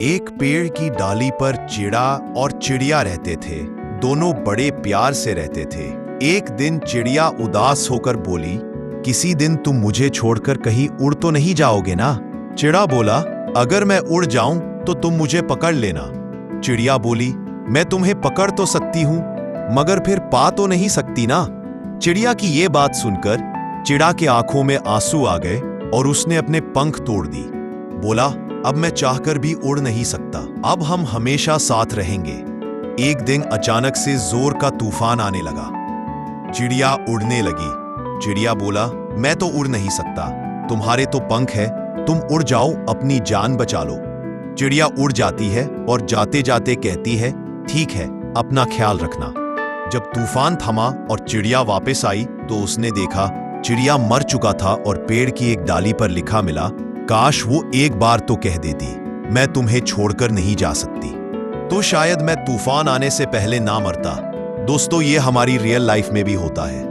एक पेड़ की डाली पर चिड़ा और चिड़िया रहते थे। दोनों बड़े प्यार से रहते थे। एक दिन चिड़िया उदास होकर बोली, किसी दिन तुम मुझे छोड़कर कहीं उड़ तो नहीं जाओगे ना? चिड़ा बोला, अगर मैं उड़ जाऊं तो तुम मुझे पकड़ लेना। चिड़िया बोली, मैं तुम्हें पकड़ तो सकती हूं, मगर फिर पा तो नहीं सकती ना। चिड़िया की ये बात सुनकर चिड़ा के आंखों में आंसू आ गए और उसने अपने पंख तोड़ दी। बोला, अब मैं चाहकर भी उड़ नहीं सकता। अब हम हमेशा साथ रहेंगे। एक दिन अचानक से जोर का तूफान आने लगा। चिड़िया उड़ने लगी। चिड़िया बोला, मैं तो उड़ नहीं सकता, तुम्हारे तो पंख है, तुम उड़ जाओ, अपनी जान बचा लो। चिड़िया उड़ जाती है और जाते जाते कहती है, ठीक है, अपना ख्याल रखना। जब तूफान थमा और चिड़िया वापस आई तो उसने देखा चिड़िया मर चुका था और पेड़ की एक डाली पर लिखा मिला, काश वो एक बार तो कह देती, मैं तुम्हें छोड़कर नहीं जा सकती, तो शायद मैं तूफान आने से पहले ना मरता। दोस्तों, ये हमारी रियल लाइफ में भी होता है।